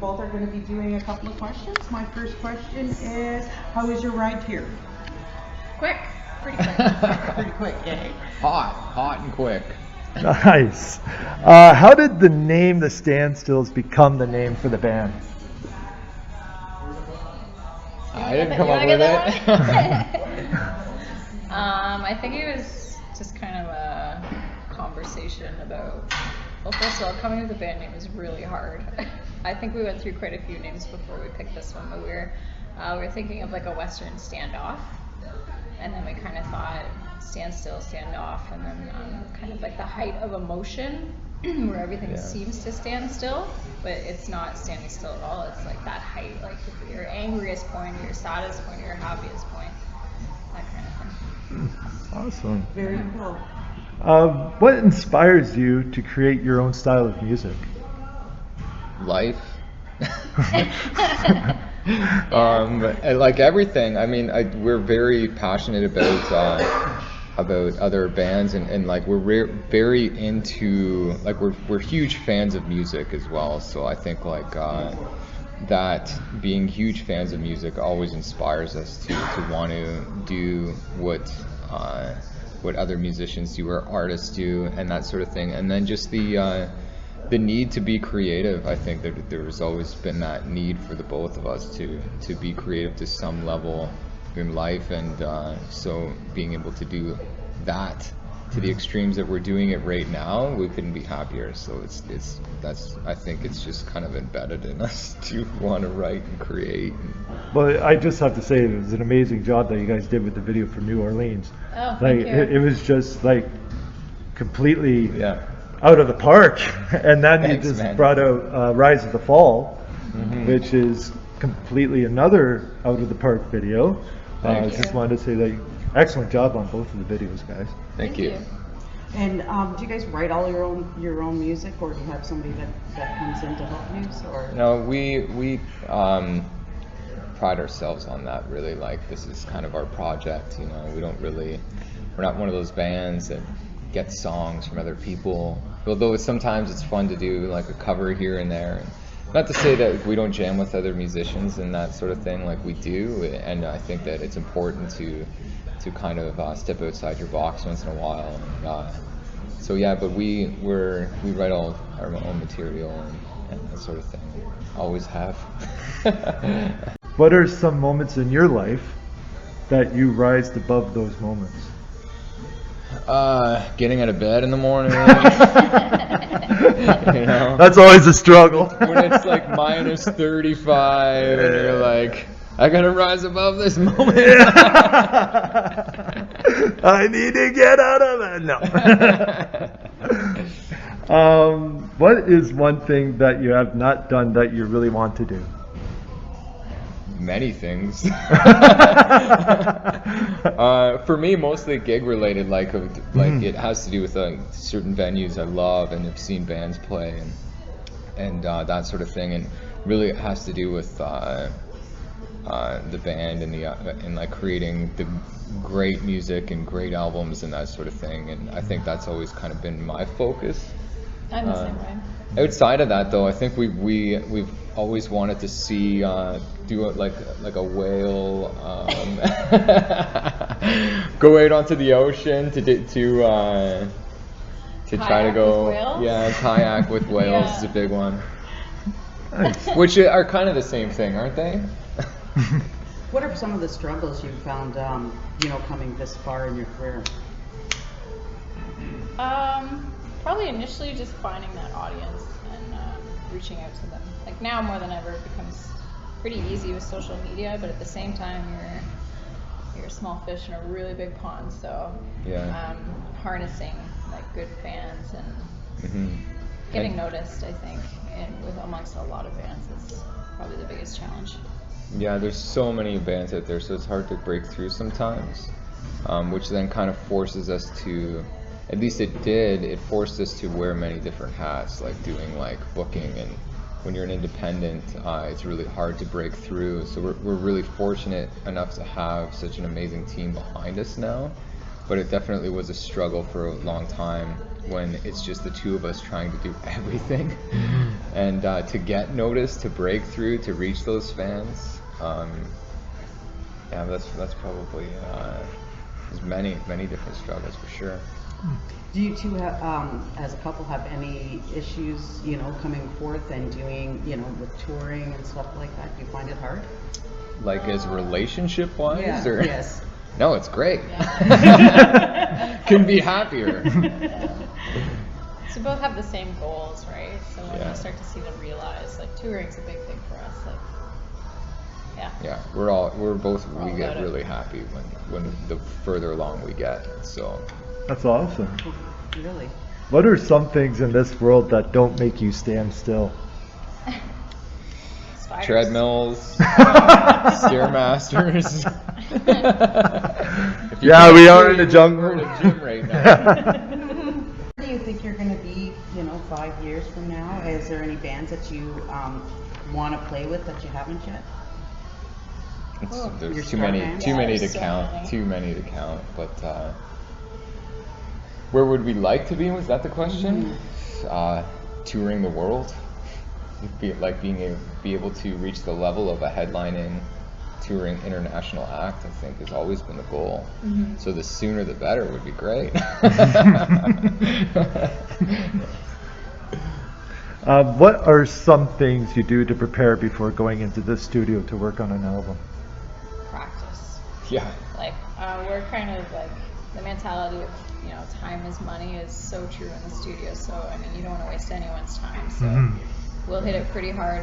both are going to be doing a couple of questions. My first question is, how is your ride here? Quick. Pretty quick. Pretty quick, yay. Hot and quick. Nice. How did the name The Standstills become the name for the band? I didn't come up with it. I think it was just kind of a conversation about, well, first of all, coming up with a band name was really hard. I think we went through quite a few names before we picked this one, but we were thinking of like a Western standoff, and then we kind of thought standstill, standoff, and then kind of like the height of emotion where everything seems to stand still, but it's not standing still at all. It's like that height, like your angriest point, your saddest point, your happiest point, that kind of thing. Awesome. Very cool. What inspires you to create your own style of music? Life. Like everything. I mean, we're very passionate about other bands, and like we're very into, like we're huge fans of music as well. So I think like that being huge fans of music always inspires us to want to do what other musicians do or artists do and that sort of thing. And then just the need to be creative. I think that there's always been that need for the both of us to be creative to some level in life, and so being able to do that to the extremes that we're doing it right now, we couldn't be happier. So I think it's just kind of embedded in us to want to write and create. Well, I just have to say it was an amazing job that you guys did with the video for New Orleans. Oh, thank you. It was just like completely out of the park. And then you just brought out Rise of the Fall, which is completely another out of the park video. I just wanted to say that excellent job on both of the videos, guys. Thank you. And do you guys write all your own music, or do you have somebody that comes in to help you? Or no, we pride ourselves on that. Really, like this is kind of our project. You know, we're not one of those bands that get songs from other people. Although sometimes it's fun to do like a cover here and there. And not to say that we don't jam with other musicians and that sort of thing, like we do. And I think that it's important to kind of step outside your box once in a while. So yeah, but we write all our own material and that sort of thing. Always have. What are some moments in your life that you rised above those moments? Getting out of bed in the morning. You know? That's always a struggle. When it's like minus 35 and you're like, I gotta rise above this moment. I need to get out of it. No. What is one thing that you have not done that you really want to do? Many things. For me, mostly gig related. Like it has to do with certain venues I love and have seen bands play and that sort of thing. And really, it has to do with the band and like creating the great music and great albums and that sort of thing. And I think that's always kind of been my focus. I'm the same way. Outside of that, though, I think we've always wanted to see do it like a whale, go out onto the ocean to try to go, kayak with whales is a big one. Nice. Which are kind of the same thing, aren't they? what are some of the struggles you found, coming this far in your career? Probably initially just finding that audience and reaching out to them. Like now more than ever, it becomes pretty easy with social media, but at the same time, you're a small fish in a really big pond. So harnessing like good fans and getting noticed, I think, and with amongst a lot of bands is probably the biggest challenge. Yeah, there's so many bands out there, so it's hard to break through sometimes, which then kind of forces us to. At least it forced us to wear many different hats, like doing like booking, and when you're an independent, it's really hard to break through. So we're really fortunate enough to have such an amazing team behind us now, but it definitely was a struggle for a long time when it's just the two of us trying to do everything. and to get noticed, to break through, to reach those fans. Yeah, that's probably there's many different struggles for sure. Do you two have, as a couple, have any issues, coming forth and doing, with touring and stuff like that? Do you find it hard? Like as relationship wise, Yeah, or yes. No, it's great. Couldn't be happier. So both have the same goals, right? So when Yeah. you start to see them realize, like, touring's a big thing for us. Like, yeah. Yeah, we all get about it. really happy when the further along we get. So That's awesome. Really? What are some things in this world that don't make you stand still? Spiders. treadmills, stairmasters. If you Yeah, can't we are see, in the jungle. We're in a gym right now. Where do you think you're going to be, 5 years from now? Is there any bands that you want to play with that you haven't yet? Your There's too star many, band? too Yeah, many to there's so count. many. Too many to count. But where would we like to be? Was that the question? Touring the world. Be able to reach the level of a headlining, touring international act. I think has always been the goal. Mm-hmm. So the sooner the better would be great. What are some things you do to prepare before going into the studio to work on an album? Practice. Yeah. Like, we're kind of like, the mentality of, time is money is so true in the studio. So, I mean, you don't want to waste anyone's time. So Mhm. we'll hit it pretty hard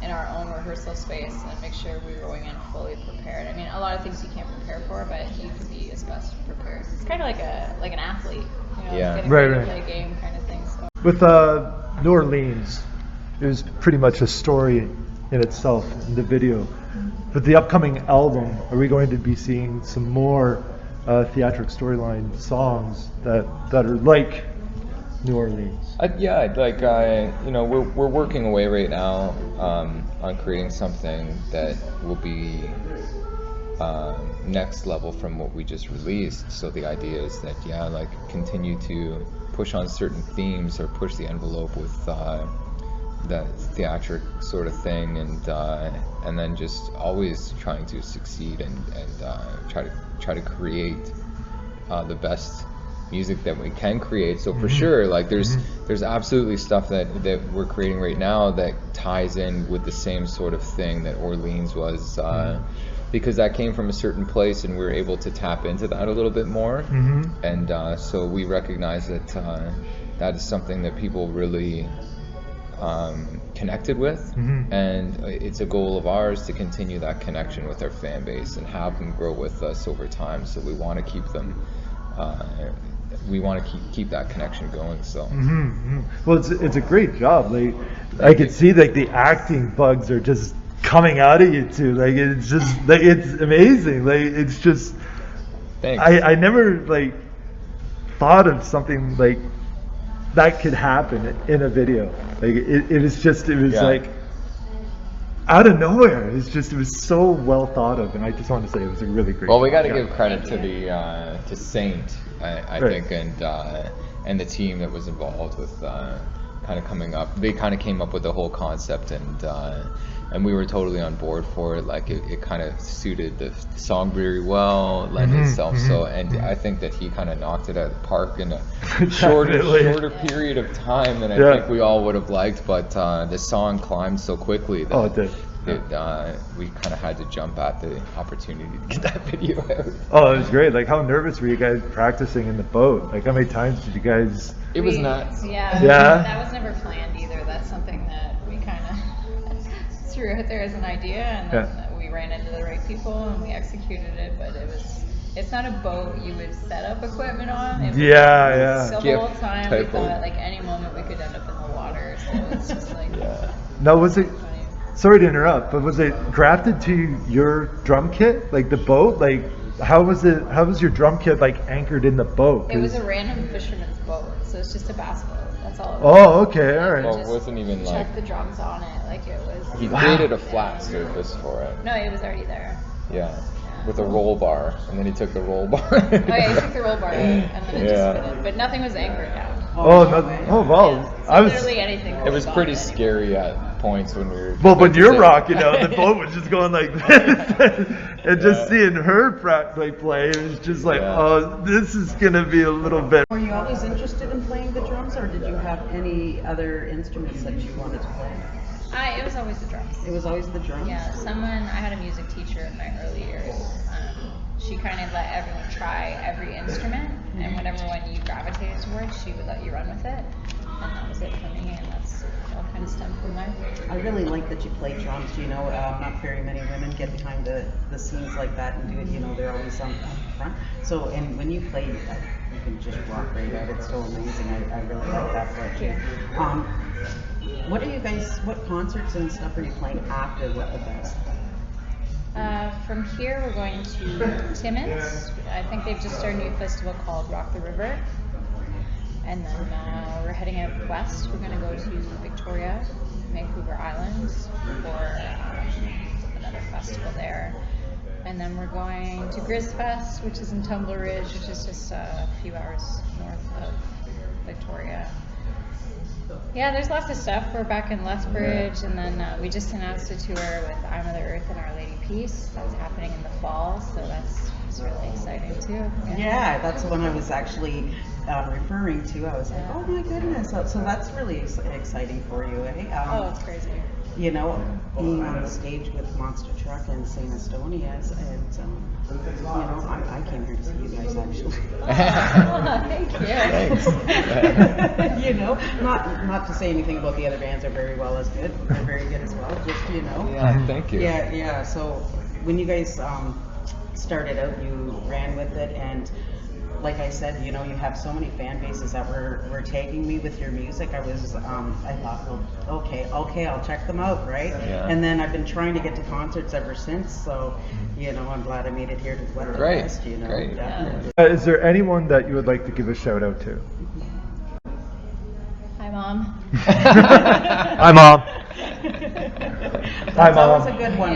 in our own rehearsal space and make sure we're going in fully prepared. I mean, a lot of things you can't prepare for, but you can be as best prepared. It's kind of like an athlete, Yeah. getting Right, ready to right. play a game kind of thing. So. With New Orleans, it was pretty much a story in itself in the video. With the upcoming album, are we going to be seeing some more theatric storyline songs that are like New Orleans? We're working away right now on creating something that will be next level from what we just released. So the idea is that continue to push on certain themes or push the envelope with that theatric sort of thing, and then just always trying to succeed and try to create the best music that we can create. So for sure, there's absolutely stuff that we're creating right now that ties in with the same sort of thing that Orleans was, because that came from a certain place and we were able to tap into that a little bit more. And so we recognize that that is something that people really connected with, and it's a goal of ours to continue that connection with our fan base and have them grow with us over time. So we want to keep them we want to keep that connection going. So Well, it's a great job. I could see the acting bugs are just coming out of you too. It's just it's amazing. It's just thanks. I never thought of something that could happen in a video. It was out of nowhere. It was so well thought of, and I just want to say it was a really great. Well, we got to job. give credit to to Saint, I Right. think, and the team that was involved with kind of coming up. They kind of came up with the whole concept, and we were totally on board for it. It kind of suited the song very well, lent itself. So, and I think that he kind of knocked it out of the park in a shorter period of time than I think we all would have liked. But the song climbed so quickly that it did. We kind of had to jump at the opportunity to get that video out. Oh, it was great. How nervous were you guys practicing in the boat? How many times did you guys? It was nuts. Yeah. Yeah? That was never planned either. That's something that we kind of threw out there as an idea, and then we ran into the right people and we executed it. But it's not a boat you would set up equipment on. It was the whole time we thought any moment we could end up in the water. So it's just No, was it? funny. Sorry to interrupt, but was it grafted to your drum kit, the boat? How was it? How was your drum kit anchored in the boat? It was a random fisherman's boat, so it's just a bass boat. That's all it was. Oh, okay, all right. Well, it wasn't even Check the drums on it, it was. He created a flat surface for it. No, it was already there. Yeah, with a roll bar, and then he took the roll bar. Oh yeah, he took the roll bar out, and then it just fit in. But nothing was anchored down. Oh, no no, way. oh well, Yeah, so I was. literally anything. It was pretty scary at points when we were. Well, when you're rocking out, the boat was just going like this, and just seeing her practically play, it was just like, oh, this is gonna be a little bit. Were you always interested in playing the drums, or did you have any other instruments that you wanted to play? It was always the drums. It was always the drums? Yeah, I had a music teacher in my early years. She kind of let everyone try every instrument, and whatever one you gravitated towards, she would let you run with it. And that was it for me, and that's all kind of stemmed from there. I really like that you play drums. You know, not very many women get behind the scenes like that and do it. You know, they're always on front. So, and when you play, you can just rock right out. It's so amazing. I really like that part too. What concerts and stuff are you playing after What the Best? From here, we're going to Timmins. I think they've just started a new festival called Rock the River. And then we're heading out west. We're going to go to Victoria, Vancouver Island for another festival there. And then we're going to Grizzfest, which is in Tumble Ridge, which is just a few hours north of Victoria. Yeah, there's lots of stuff. We're back in Lethbridge, and then we just announced a tour with I'm of the Earth and Our Lady Peace. That's happening in the fall, so that's really exciting too. Yeah, that's the one I was actually referring to. I was like, oh my goodness. So that's really exciting for you, eh? It's crazy. You know, being on the stage with Monster Truck and St. Estonia's, and you know, I came here to see you guys actually. Thank you. Thanks. You know, not to say anything about the other bands are very good. They're very good as well. Just Yeah, thank you. Yeah. So when you guys started out, you ran with it, and like I said, you know, you have so many fan bases that were tagging me with your music. I thought, well, okay, I'll check them out, right? Yeah. And then I've been trying to get to concerts ever since. So, you know, I'm glad I made it here to What the Best. You know, Great. definitely. Is there anyone that you would like to give a shout out to? Hi, Mom. Hi, Mom. Hi, That's Mom. always a good one,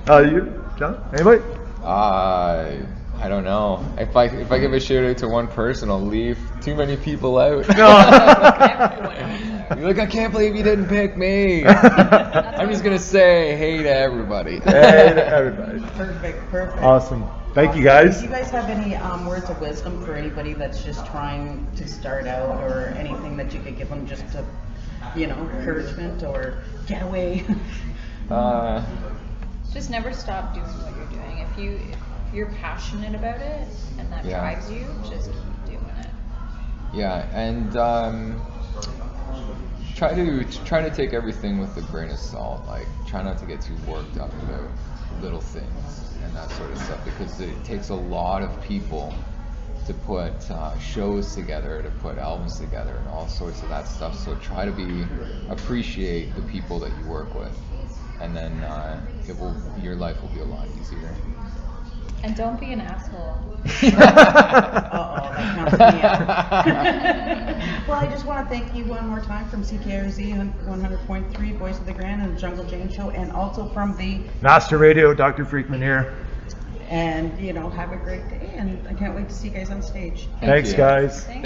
right? You, John? Anybody? I don't know. If I give a shout out to one person, I'll leave too many people out. You're like, I can't believe you didn't pick me. I'm just gonna say hey to everybody. Hey to everybody. Perfect. Awesome. Thank you, guys. Do you guys have any words of wisdom for anybody that's just trying to start out, or anything that you could give them, just to, you know, encouragement or get away? Just never stop doing what you're doing. If you're passionate about it and that drives you, just keep doing it. Yeah, and try to take everything with a grain of salt. Like, try not to get too worked up about little things and that sort of stuff, because it takes a lot of people to put shows together, to put albums together, and all sorts of that stuff. So try to appreciate the people that you work with, and then your life will be a lot easier. And don't be an asshole. Uh-oh, that counts me out. Well, I just want to thank you one more time from CKRZ 100.3, Voice of the Grand, and the Jungle Jane Show, and also from the Master Radio, Dr. Freakman here. And, you know, have a great day, and I can't wait to see you guys on stage. Thanks, guys. Thanks.